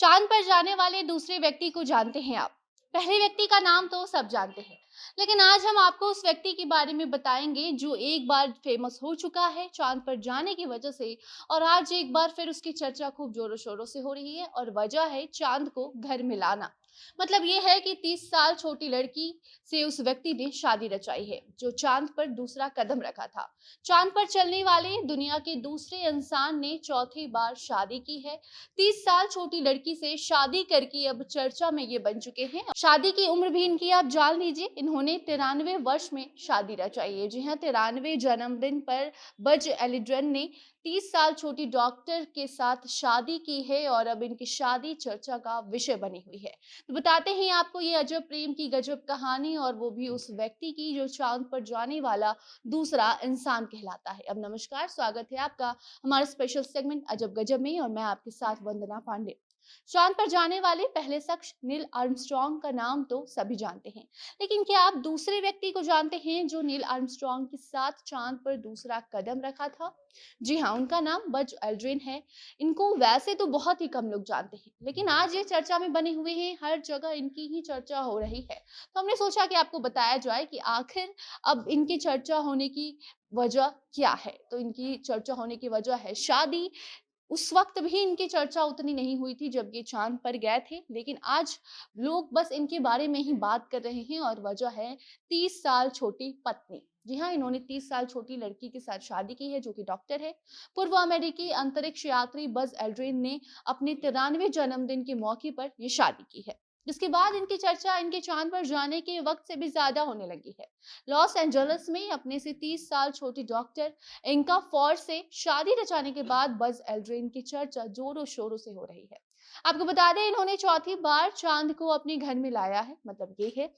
चांद पर जाने वाले दूसरे व्यक्ति को जानते हैं आप। पहले व्यक्ति का नाम तो सब जानते हैं, लेकिन आज हम आपको उस व्यक्ति के बारे में बताएंगे जो एक बार फेमस हो चुका है चांद पर जाने की वजह से, और आज एक बार फिर उसकी चर्चा खूब जोरों शोरों से हो रही है। और वजह है चांद को घर में लाना। मतलब ये है कि 30 साल छोटी लड़की से उस व्यक्ति ने शादी रचाई है जो चांद पर दूसरा कदम रखा था। चांद पर चलने वाले दुनिया के दूसरे इंसान ने चौथी बार शादी की है। 30 साल छोटी लड़की से शादी करके अब चर्चा में ये बन चुके हैं। शादी की उम्र भी इनकी आप जान लीजिए, इन्होंने 93 वर्ष में शादी रचाई है। जी हाँ, 93 जन्मदिन पर बज एलिड्रन ने 30 साल छोटी डॉक्टर के साथ शादी की है और अब इनकी शादी चर्चा का विषय बनी हुई है। तो बताते हैं आपको ये अजब प्रेम की गजब कहानी, और वो भी उस व्यक्ति की जो चांद पर जाने वाला दूसरा इंसान कहलाता है। अब नमस्कार, स्वागत है आपका हमारे स्पेशल सेगमेंट अजब गजब में, और मैं आपके साथ वंदना पांडे। चांद पर जाने वाले पहले शख्स नील आर्मस्ट्रॉन्ग का नाम तो सभी जानते हैं, लेकिन क्या आप दूसरे व्यक्ति को जानते हैं जो नील आर्मस्ट्रॉन्ग के साथ चांद पर दूसरा कदम रखा था? जी हाँ, उनका नाम बज एल्ड्रिन है। इनको वैसे तो बहुत ही कम लोग जानते हैं, लेकिन आज ये चर्चा में बने हुए हैं, हर जगह इनकी ही चर्चा हो रही है। तो हमने सोचा कि आपको बताया जाए कि आखिर अब इनकी चर्चा होने की वजह क्या है। तो इनकी चर्चा होने की वजह है शादी। उस वक्त भी इनकी चर्चा उतनी नहीं हुई थी जब ये चांद पर गए थे, लेकिन आज लोग बस इनके बारे में ही बात कर रहे हैं, और वजह है 30 साल छोटी पत्नी। जी हाँ, इन्होंने 30 साल छोटी लड़की के साथ शादी की है जो कि डॉक्टर है। पूर्व अमेरिकी अंतरिक्ष यात्री बज एल्ड्रिन ने अपने 93 जन्मदिन के मौके पर ये शादी की है, जिसके बाद इनकी चर्चा इनके चांद पर जाने के वक्त से भी ज्यादा होने लगी है। लॉस एंजलिस में अपने से 30 साल छोटी डॉक्टर इनका फॉर से शादी रचाने के बाद बज एल्ड्रिन की चर्चा जोरों शोरों से हो रही है। आपको बता दें, इन्होंने चौथी बार चांद को अपने घर में लाया है। मतलब ये है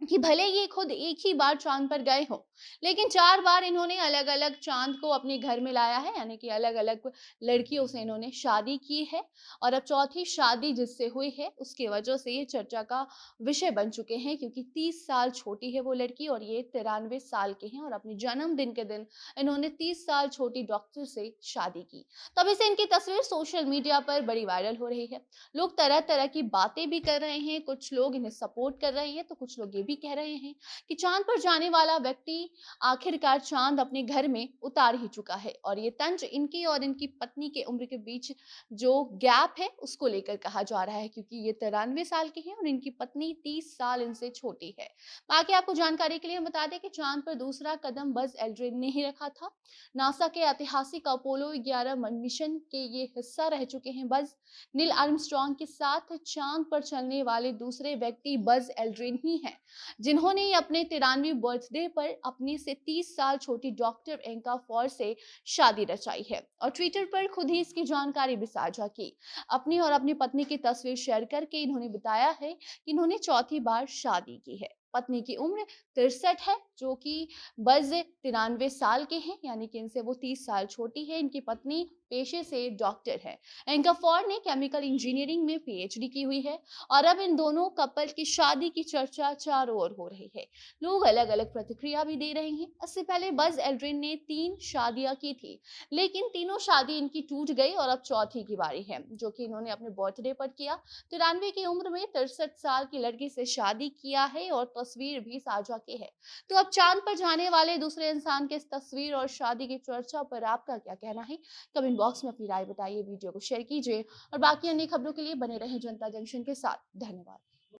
कि भले ये खुद एक ही बार चांद पर गए हों, लेकिन 4 बार इन्होंने अलग-अलग चांद को अपने घर में लाया है, यानी कि अलग-अलग लड़कियों से इन्होंने शादी की है। और अब चौथी शादी जिससे हुई है, उसकी वजह से ये चर्चा का विषय बन चुके हैं, क्योंकि 30 साल छोटी है वो लड़की और ये 93 साल के हैं, और अपने जन्मदिन के दिन इन्होंने 30 साल छोटी डॉक्टर से शादी की। तभी से इनकी तस्वीर सोशल मीडिया पर बड़ी वायरल हो रही है। लोग तरह-तरह की बातें भी कर रहे हैं, कुछ लोग इन्हें सपोर्ट कर रहे हैं, तो कुछ लोग ये भी कह रहे हैं कि चांद पर जाने वाला व्यक्ति आखिरकार चांद अपने घर में उतार ही चुका है, और ये तंज इनकी और इनकी पत्नी के उम्र के बीच जो गैप है उसको लेकर कहा जा रहा है, क्योंकि ये 93 साल के हैं और इनकी पत्नी 30 साल इनसे छोटी है। बाकी आपको जानकारी के लिए हम बता दें कि चांद पर दूसरा कदम बज एल्ड्रिन ने ही रखा था। नासा के ऐतिहासिक अपोलो 11 मिशन के ये हिस्सा रह चुके हैं बज। नील आर्मस्ट्रॉन्ग के साथ चांद पर चलने वाले दूसरे व्यक्ति बज एल्ड्रिन ही हैं, जिन्होंने अपने 93 बर्थडे पर अपने से 30 साल छोटी डॉक्टर एंका फॉर से शादी रचाई है, और ट्विटर पर खुद ही इसकी जानकारी भी साझा की। अपनी और अपनी पत्नी की तस्वीर शेयर करके इन्होंने बताया है कि इन्होंने चौथी बार शादी की है। पत्नी की उम्र 63 है, जो कि बज 93 साल के हैं, यानी कि इनसे वो 30 साल छोटी है। इनकी पत्नी पेशे से डॉक्टर है। एंका फॉर ने केमिकल इंजीनियरिंग में पीएचडी की हुई है, और अब इन दोनों कपल की शादी की चर्चा चारों ओर हो रही है। लोग अलग अलग प्रतिक्रिया भी दे रहे हैं। इससे पहले बज एल्ड्रिन ने 3 शादियां की थी, लेकिन तीनों शादी इनकी टूट गई, और अब चौथी की बारी है, जो कि इन्होंने अपने बर्थडे पर किया। 93 की उम्र में 63 साल की लड़की से शादी किया है, और तस्वीर भी साझा की है। तो अब चांद पर जाने वाले दूसरे इंसान के इस तस्वीर और शादी की चर्चा पर आपका क्या कहना है? कमेंट बॉक्स में अपनी राय बताइए, वीडियो को शेयर कीजिए, और बाकी अन्य खबरों के लिए बने रहें जनता जंक्शन के साथ। धन्यवाद।